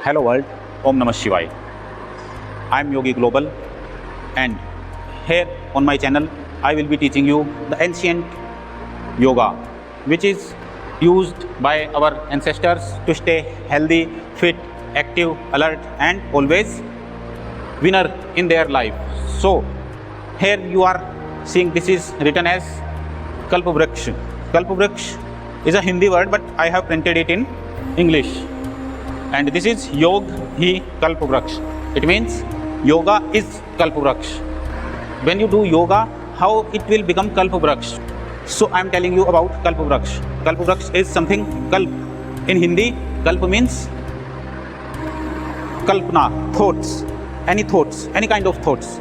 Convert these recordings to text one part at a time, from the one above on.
Hello world, Om Namah Shivay. I am Yogi Global, and here on my channel I will be teaching you the ancient yoga which is used by our ancestors to stay healthy, fit, active, alert and always winner in their life. So here you are seeing this is written as Kalpavriksha. Kalpavriksha is a Hindi word, but I have printed it in English. And this is Yogi Kalpavriksha. It means yoga is Kalpavriksha. When you do yoga, how it will become Kalpavriksha? So I am telling you about Kalpavriksha. Kalpavriksha is something kalp. In Hindi, kalp means kalpana, thoughts, any kind of thoughts.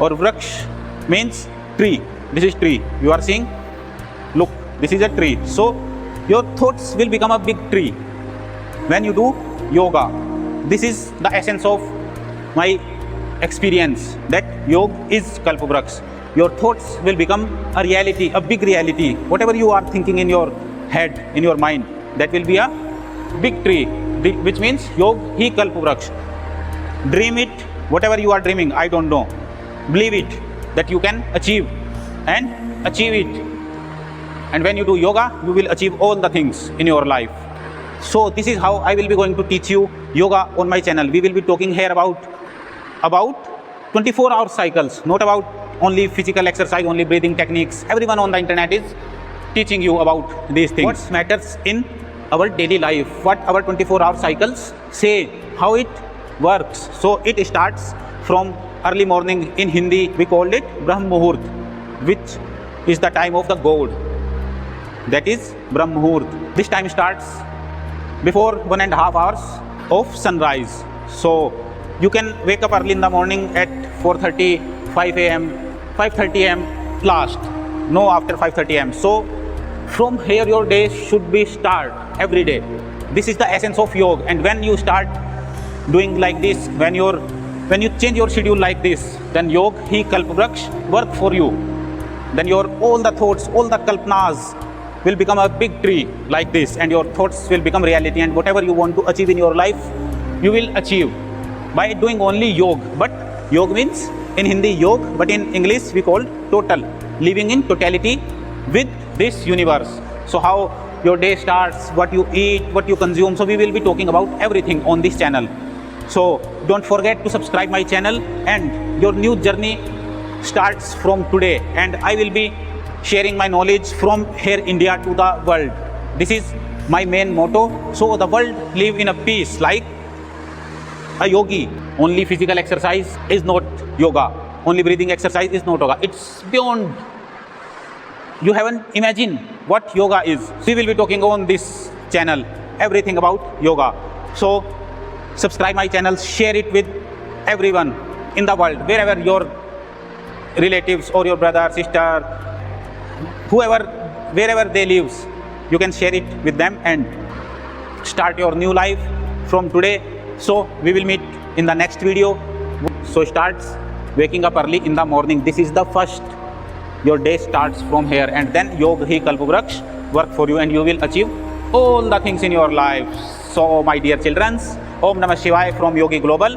Or vraksh means tree. This is tree. You are seeing, look, this is a tree. So your thoughts will become a big tree when you do yoga. This is the essence of my experience, that yoga is Kalpavriksha. Your thoughts will become a reality, a big reality. Whatever you are thinking in your head, in your mind, that will be a big tree, which means yoga hi Kalpavriksha. Dream it, whatever you are dreaming, I don't know. Believe it, that you can achieve and achieve it. And when you do yoga, you will achieve all the things in your life. So this is how I will be going to teach you yoga on my channel. We will be talking here about 24-hour cycles, not about only physical exercise, only breathing techniques. Everyone on the internet is teaching you about these things. What matters in our daily life, what our 24-hour cycles say, how it works. So it starts from early morning. In Hindi, we called it Brahma Muhurta, which is the time of the god. That is Brahma Muhurta. This time starts before 1.5 hours of sunrise. So you can wake up early in the morning at 4:30, 5 a.m., 5:30 a.m. last. No, after 5:30 a.m. So from here your day should be start every day. This is the essence of yoga. And when you start doing like this, when you change your schedule like this, then yoga hi Kalpavriksha work for you. Then your all the thoughts, all the kalpanas will become a big tree like this, and your thoughts will become reality, and whatever you want to achieve in your life, you will achieve by doing only yoga. But yoga means in Hindi yoga, but in English we call total, living in totality with this universe. So how your day starts, what you eat, what you consume. So we will be talking about everything on this channel. So don't forget to subscribe my channel, and your new journey starts from today. And I will be sharing my knowledge from here India to the world. This is my main motto. So the world live in a peace like a yogi. Only physical exercise is not yoga. Only breathing exercise is not yoga. It's beyond. You haven't imagined what yoga is. We will be talking on this channel everything about yoga. So subscribe my channel, share it with everyone in the world, wherever your relatives or your brother, sister, whoever, wherever they live, you can share it with them and start your new life from today. So we will meet in the next video. So starts waking up early in the morning. This is the first. Your day starts from here, and then yoga hi Kalpavriksha work for you, and you will achieve all the things in your life. So my dear children, Om Namah Shivay from Yogi Global.